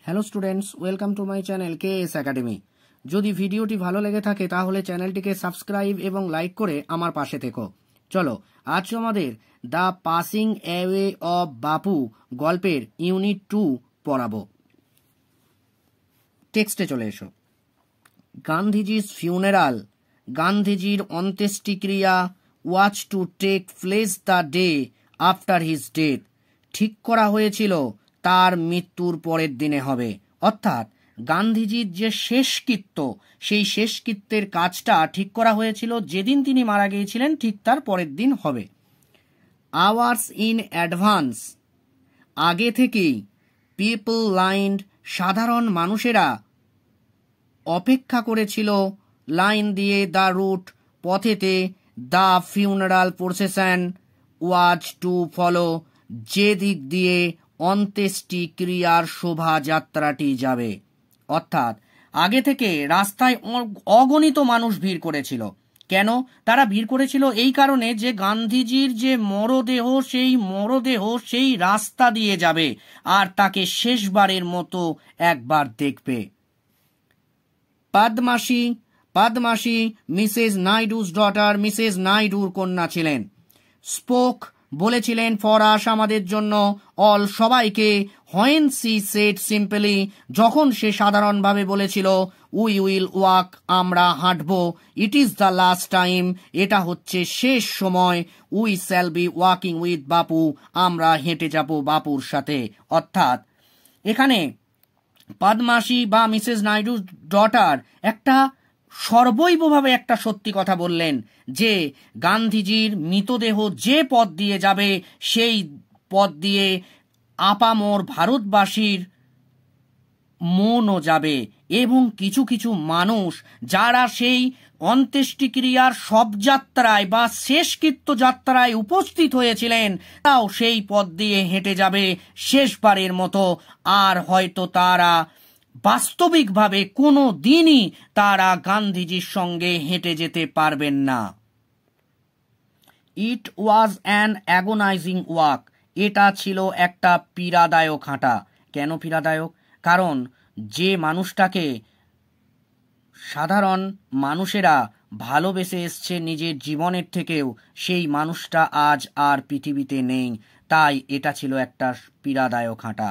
Hello students, welcome to my channel KS academy. যদি ভিডিওটি ভালো লেগে থাকে তাহলে চ্যানেলটিকে সাবস্ক্রাইব এবং লাইক করে আমার পাশে থেকো। চলো, আজ আমাদের দ্য পাসিং অ্যাওয়ে অফ বাপু গল্পের ইউনিট 2 পড়াবো। টেক্সটে চলে এসো। গান্ধীজির ফিউনারাল, গান্ধীজির অন্ত্যেষ্টিক্রিয়া was to take place the day after his death. ঠিক করা হয়েছিল তার মৃত্যুর পরের দিনে হবে, অর্থাৎ গান্ধীজির যে শেষকৃত্য, সেই শেষকৃত্যের কাজটা ঠিক করা হয়েছিল যেদিন তিনি মারা গিয়েছিলেন ঠিক তার পরের দিন হবে। আওয়ার্স ইন অ্যাডভান্স, আগে থেকেই। পিপল লাইন্ড, সাধারণ মানুষেরা অপেক্ষা করেছিল লাইন দিয়ে, দ্য রুট, পথেতে। The funeral procession was to follow, যে দিক দিয়ে অন্ত্যেষ্টিক্রিয়ার শোভাযাত্রাটি যাবে। অর্থাৎ আগে থেকে রাস্তায় অগণিত মানুষ ভিড় করেছিল। কেন তারা ভিড় করেছিল? এই কারণে যে গান্ধীজির যে মরদেহ, সেই মরদেহ সেই রাস্তা দিয়ে যাবে আর তাকে শেষবারের মতো একবার দেখবে। Padmaja Mrs Naidu's daughter, Mrs নাইডুর কন্যা ছিলেন। স্পোক, বলেছিলেন, ফর আস, আমাদের জন্য। অল, সবাইকে। হোয়েন সি সেড সিম্পলি, যখন সে সাধারণভাবে বলেছিল। উই উইল ওয়াক, আমরা হাঁটব। It is the last time, এটা হচ্ছে শেষ সময়। We shall be walking with Bapu, আমরা হেঁটে যাব বাপুর সাথে। অর্থাৎ এখানে পদ্মাসী বা মিসেস নাইডুর ডটার একটা সর্বৈবভাবে একটা সত্যি কথা বললেন যে গান্ধীজির মৃতদেহ যে পথ দিয়ে যাবে সেই পথ দিয়ে আপামর ভারতবাসীর মনও যাবে, এবং কিছু কিছু মানুষ যারা সেই অন্ত্যেষ্টিক্রিয়ার শবযাত্রায় বা শেষকৃত্য যাত্রায় উপস্থিত হয়েছিলেন তাও সেই পথ দিয়ে হেঁটে যাবে শেষবারের মতো। আর হয়তো তারা বাস্তবিকভাবে কোনো দিনই তারা গান্ধীজির সঙ্গে হেঁটে যেতে পারবেন না। ইট ওয়াজ অ্যান অ্যাগোনাইজিং ওয়াক, এটা ছিল একটা পীড়াদায়ক হাঁটা। কেন পীড়াদায়ক? কারণ যে মানুষটাকে সাধারণ মানুষেরা ভালোবেসে এসছে নিজের জীবনের থেকেও, সেই মানুষটা আজ আর পৃথিবীতে নেই, তাই এটা ছিল একটা পীড়াদায়ক হাঁটা।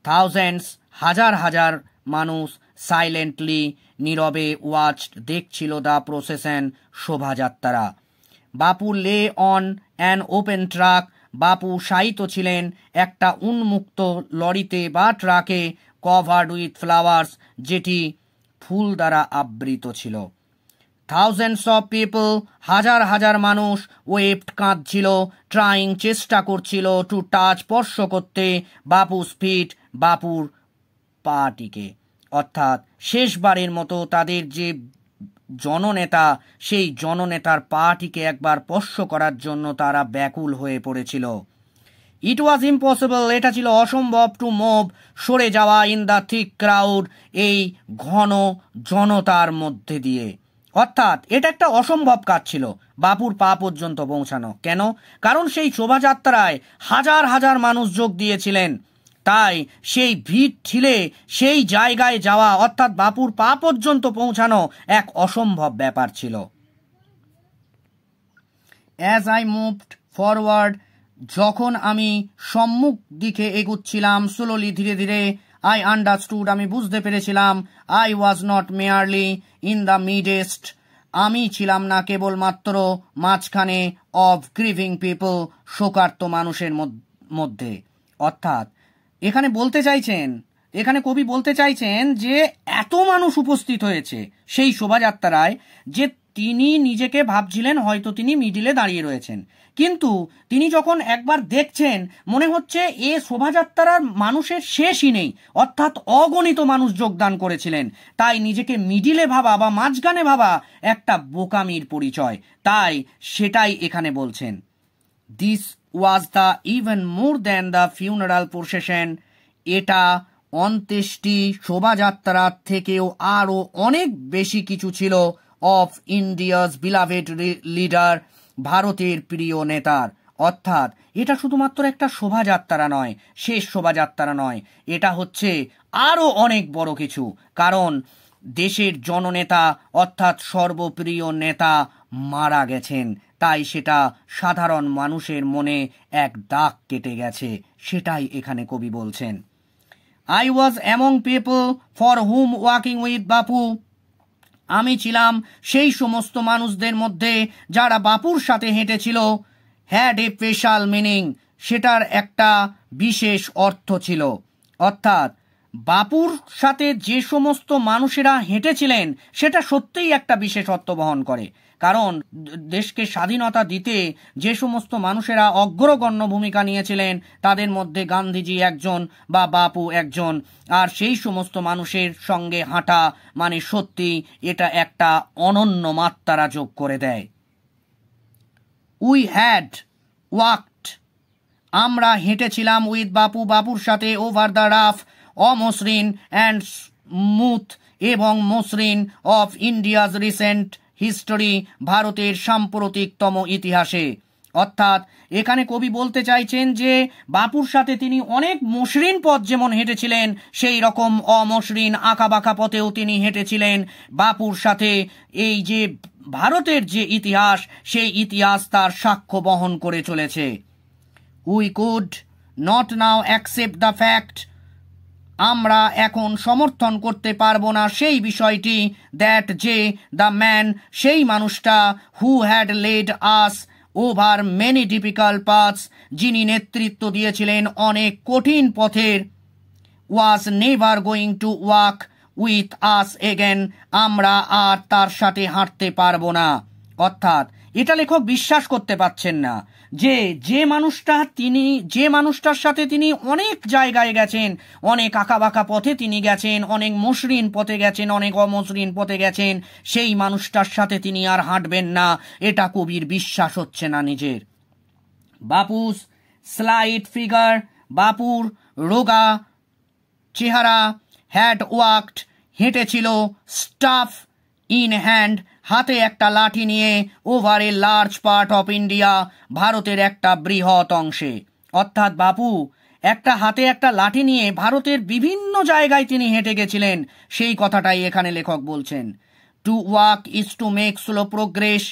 থাউজেন্ডস, হাজার হাজার মানুষ সাইলেন্টলি, নীরবে, ওয়াচ, দেখছিল দ্য প্রসেশন, শোভাযাত্রা। বাপু lay on an open truck, বাপু শায়িত ছিলেন একটা উন্মুক্ত লরিতে বা ট্রাকে। কভার্ড উইথ ফ্লাওয়ার্স, যেটি ফুল দ্বারা আবৃত ছিল। থাউজেন্ডস অফ পিপল, হাজার হাজার মানুষ। ওয়েভড, কাঁদছিল। ট্রাইং, চেষ্টা করছিল। টু টাচ, স্পর্শ করতে। বাপুস ফিট, বাপুর পাটিকে। অর্থাৎ শেষবারের মতো তাদের যে জননেতা, সেই জননেতার পাটিকে একবার স্পর্শ করার জন্য তারা ব্যাকুল হয়ে পড়েছিল। ইট ওয়াজ ইম্পসিবল, এটা ছিল অসম্ভব। টু মুভ, সরে যাওয়া। ইন দ্য থিক ক্রাউড, এই ঘন জনতার মধ্যে দিয়ে। অর্থাৎ এটা একটা অসম্ভব কাজ ছিল বাপুর পা পর্যন্ত পৌঁছানো। কেন? কারণ সেই শোভাযাত্রায় হাজার হাজার মানুষ যোগ দিয়েছিলেন, তাই সেই ভিড় ঠেলে সেই জায়গায় যাওয়া অর্থাৎ বাপুর পা পর্যন্ত পৌঁছানো এক অসম্ভব ব্যাপার ছিল। অ্যাজ আই মুভড ফরওয়ার্ড, যখন আমি সম্মুখ দিকে এগুচ্ছিলাম, স্লোলি, ধীরে ধীরে। আই আন্ডারস্টুড, আমি বুঝতে পেরেছিলাম। I was not merely in the midst, আমি ছিলাম না কেবলমাত্র মাঝখানে। অফ গ্রিভিং পিপল, শোকার্ত মানুষের মধ্যে। অর্থাৎ এখানে কবি বলতে চাইছেন যে এত মানুষ উপস্থিত হয়েছে সেই শোভাযাত্রায় যে তিনি নিজেকে ভাবছিলেন হয়তো তিনি মিডিলে দাঁড়িয়ে রয়েছেন, কিন্তু তিনি যখন একবার দেখছেন মনে হচ্ছে এ শোভাযাত্রার মানুষের শেষই নেই, অর্থাৎ অগণিত মানুষ যোগদান করেছিলেন। তাই নিজেকে মিডিলে ভাবা বা মাঝখানে ভাবা একটা বোকামির পরিচয়, তাই সেটাই এখানে বলছেন। This was the even more than the funeral procession, এটা অন্ত্যেষ্টি শোভাযাত্রার থেকেও আরও অনেক বেশি কিছু ছিল। অফ ইন্ডিয়াস বিলাভেড লিডার, ভারতের প্রিয় নেতার। অর্থাৎ এটা শুধুমাত্র একটা শোভাযাত্রা নয়, শেষ শোভাযাত্রা নয়, এটা হচ্ছে আরও অনেক বড় কিছু। কারণ দেশের জননেতা অর্থাৎ সর্বপ্রিয় নেতা মারা গেছেন, তাই সেটা সাধারণ মানুষের মনে এক দাগ কেটে গেছে, সেটাই এখানে কবি বলছেন। I was among people for hmm walking with বাপু, আমি ছিলাম সেই সমস্ত মানুষদের মধ্যে যারা বাপুর সাথে হেঁটেছিল। হ্যাড এ স্পেশাল মিনিং, সেটার একটা বিশেষ অর্থ ছিল। অর্থাৎ বাপুর সাথে যে সমস্ত মানুষেরা হেঁটেছিলেন সেটা সত্যিই একটা বিশেষ অর্থ বহন করে। কারণ দেশকে স্বাধীনতা দিতে যে সমস্ত মানুষেরা অগ্রগণ্য ভূমিকা নিয়েছিলেন তাদের মধ্যে গান্ধীজি একজন বা বাপু একজন। আর সেই সমস্ত মানুষের সঙ্গে হাঁটা মানে সত্যি এটা একটা অনন্য মাত্রা যোগ করে দেয়। উই হ্যাড ওয়াকড, আমরা হেঁটেছিলাম উইথ বাপু, বাপুর সাথে, ওভার দ্য রাফ অমসৃণ অ্যান্ড স্মুথ এবং মসৃণ অফ ইন্ডিয়াজ রিসেন্ট হিস্টোরি, ভারতের সাম্প্রতিকতম ইতিহাসে। অর্থাৎ এখানে কবি বলতে চাইছেন যে বাপুর সাথে তিনি অনেক মসৃণ পথ যেমন হেঁটেছিলেন, সেই রকম অমসৃণ আঁকাবাঁকা পথেও তিনি হেঁটেছিলেন। বাপুর সাথে এই যে ভারতের যে ইতিহাস, সেই ইতিহাস তার সাক্ষ্য বহন করে চলেছে। We could not now accept the fact, আমরা এখন সমর্থন করতে পারবো না সেই বিষয়টি, দ্যাট যে দ্য ম্যান, সেই মানুষটা, who had led us over many difficult paths, যিনি নেতৃত্ব দিয়েছিলেন অনেক কঠিন পথের, was never going to walk with us again, আমরা আর তার সাথে হাঁটতে পারবো না। অর্থাৎ এটা লেখক বিশ্বাস করতে পারছেন না যে মানুষটার সাথে তিনি অনেক জায়গায় গেছেন, অনেক আঁকাবাঁকা পথে তিনি গেছেন, অনেক মসৃণ পথে গেছেন, অনেক অমসৃণ পথে গেছেন, সেই মানুষটার সাথে তিনি আর হাঁটবেন না, এটা কবির বিশ্বাস হচ্ছে না নিজের। বাপুস স্লাইট ফিগার, বাপুর রোগা চেহারা, হ্যাড ওয়াকড, হেঁটেছিল, স্টাফ ইন হ্যান্ড, হাতে একটা লাঠি নিয়ে, over a large part of India, ভারতের একটা বৃহৎ অংশে। অর্থাৎ বাপু হাতে একটা লাঠি নিয়ে ভারতের বিভিন্ন জায়গায় তিনি হেঁটে গেছিলেন, সেই কথাটাই এখানে লেখক বলছেন। To walk is to make slow progress,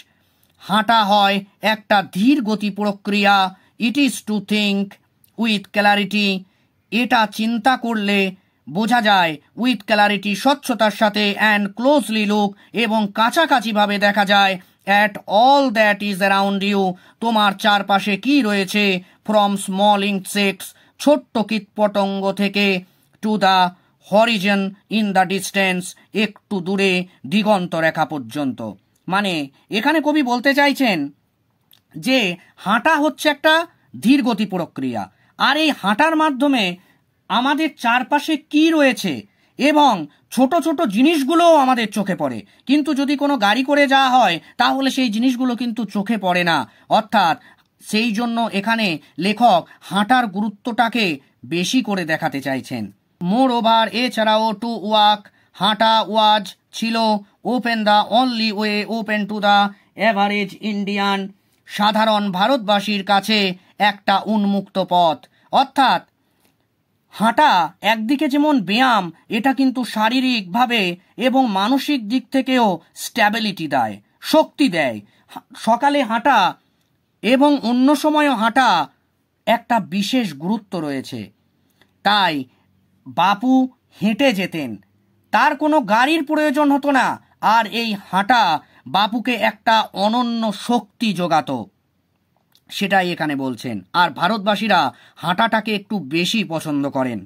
হাঁটা হয় একটা ধীর গতি প্রক্রিয়া। It is to think with clarity, এটা চিন্তা করলে বোঝা যায়, উইথ ক্ল্যারিটি স্বচ্ছতার সাথে, অ্যান্ড ক্লোজলি লুক এবং কাছাকাছিভাবে দেখা যায়, at all that is around you, তোমার চারপাশে কি রয়েছে, ফ্রম স্মল ইনসেক্টস, ছোট্ট কীটপতঙ্গ থেকে, to the Harijan in the distance, একটু দূরে দিগন্ত রেখা পর্যন্ত। মানে এখানে কবি বলতে চাইছেন যে হাঁটা হচ্ছে একটা ধীরগতি প্রক্রিয়া, আর এই হাঁটার মাধ্যমে আমাদের চারপাশে কি রয়েছে এবং ছোট ছোট জিনিসগুলোও আমাদের চোখে পড়ে, কিন্তু যদি কোনো গাড়ি করে যাওয়া হয় তাহলে সেই জিনিসগুলো কিন্তু চোখে পড়ে না। অর্থাৎ সেই জন্য এখানে লেখক হাঁটার গুরুত্বটাকে বেশি করে দেখাতে চাইছেন। মোর ওভার, এছাড়াও টু ওয়াক, হাঁটা, ওয়াজ ছিল, open the only way open to the average Indian, সাধারণ ভারতবাসীর কাছে একটা উন্মুক্ত পথ। অর্থাৎ হাঁটা একদিকে যেমন ব্যায়াম, এটা কিন্তু শারীরিকভাবে এবং মানসিক দিক থেকেও স্ট্যাবিলিটি দেয়, শক্তি দেয়। সকালে হাঁটা এবং অন্য সময়ও হাঁটা একটা বিশেষ গুরুত্ব রয়েছে। তাই বাপু হেঁটে যেতেন, তার কোনো গাড়ির প্রয়োজন হতো না, আর এই হাঁটা বাপুকে একটা অনন্য শক্তি যোগাতো, সেটাই এখানে বলছেন। আর ভারতবাসীরা হাঁটাটাকে একটু বেশি পছন্দ করেন।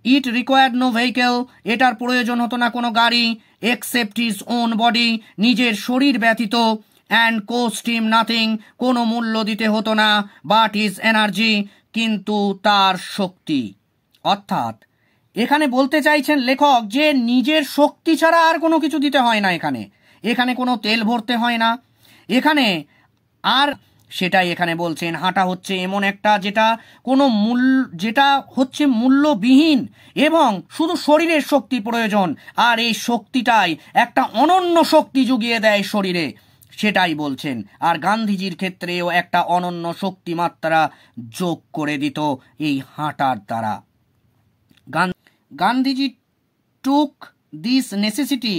ইট রিকোয়ার্ড নো ভেহিকেল, এটার প্রয়োজন হতো না কোনো গাড়ি, এক্সেপ্ট হিজ ওন বডি, নিজের শরীর ব্যতীত, অ্যান্ড কোস্ট হিম নাথিং, কোনো মূল্য দিতে হতো না, বাট হিজ এনার্জি, কিন্তু তার শক্তি। অর্থাৎ এখানে বলতে চাইছেন লেখক যে নিজের শক্তি ছাড়া আর কোনো কিছু দিতে হয় না, এখানে কোনো তেল ভরতে হয় না এখানে। আর সেটাই এখানে বলছেন, হাঁটা হচ্ছে এমন একটা যেটা হচ্ছে মূল্যবিহীন এবং শুধু শরীরের শক্তি প্রয়োজন, আর এই শক্তিটাই একটা অনন্য শক্তি জুগিয়ে দেয় শরীরে, সেটাই বলছেন। আর গান্ধীজির ক্ষেত্রেও একটা অনন্য শক্তিমাত্রা যোগ করে দিত এই হাঁটার দ্বারা। Gandhiji took this necessity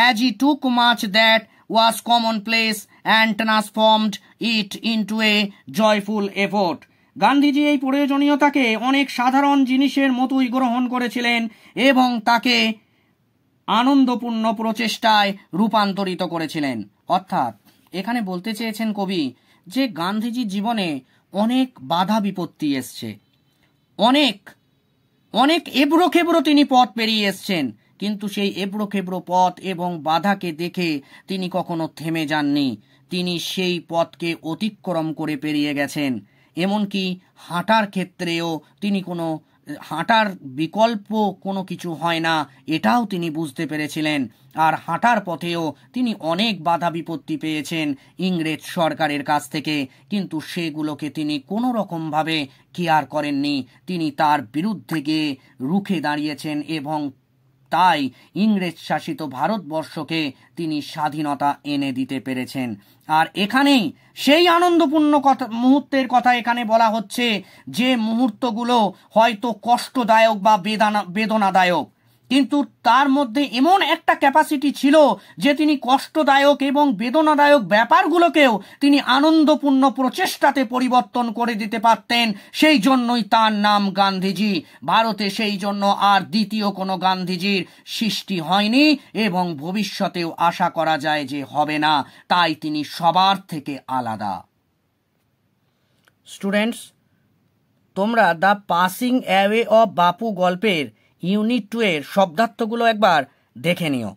as he took much that was commonplace and transformed it into a joyful effort. Gandhiji এই প্রয়োজনীয়তাকে অনেক সাধারণ জিনিসের মতোই গ্রহণ করেছিলেন এবং তাকে আনন্দপূর্ণ প্রচেষ্টায় রূপান্তরিত করেছিলেন। অর্থাৎ এখানে বলতে চেয়েছেন কবি যে গান্ধীজির জীবনে অনেক বাধা বিপত্তি এসছে, অনেক এবড়ো খেবড়ো তিনি পথ পেরিয়ে এসছেন, কিন্তু সেই এবড়ো খেবড়ো পথ এবং বাধাকে দেখে তিনি কখনো থেমে যাননি। তিনি সেই পথকে অতিক্রম করে পেরিয়ে গেছেন। এমনকি হাঁটার ক্ষেত্রেও তিনি হাঁটার বিকল্প কোনো কিছু হয় না, এটাও তিনি বুঝতে পেরেছিলেন। আর হাঁটার পথেও তিনি অনেক বাধা বিপত্তি পেয়েছেন ইংরেজ সরকারের কাছ থেকে, কিন্তু সেগুলোকে তিনি কোনো রকমভাবে কেয়ার করেননি। তিনি তার বিরুদ্ধে গিয়ে রুখে দাঁড়িয়েছেন এবং তাই ইংরেজ শাসিত ভারতবর্ষকে তিনি স্বাধীনতা এনে দিতে পেরেছেন। আর এখানেই সেই আনন্দপূর্ণ মুহূর্তের কথা এখানে বলা হচ্ছে, যে মুহূর্তগুলো হয়তো কষ্টদায়ক বা বেদনাদায়ক, কিন্তু তার মধ্যে এমন একটা ক্যাপাসিটি ছিল যে তিনি কষ্টদায়ক এবং বেদনাদায়ক ব্যাপারগুলোকেও তিনি আনন্দপূর্ণ প্রচেষ্টাতে পরিবর্তন করে দিতে পারতেন। সেই জন্যই তার নাম গান্ধীজি। ভারতে সেই জন্য আর দ্বিতীয় কোনো গান্ধীজির সৃষ্টি হয়নি এবং ভবিষ্যতেও আশা করা যায় যে হবে না। তাই তিনি সবার থেকে আলাদা। স্টুডেন্টস, তোমরা দ্য পাসিং অ্যাওয়ে অফ বাপু গল্পের ইউনিট 2 এর শব্দার্থগুলো একবার দেখে নিও।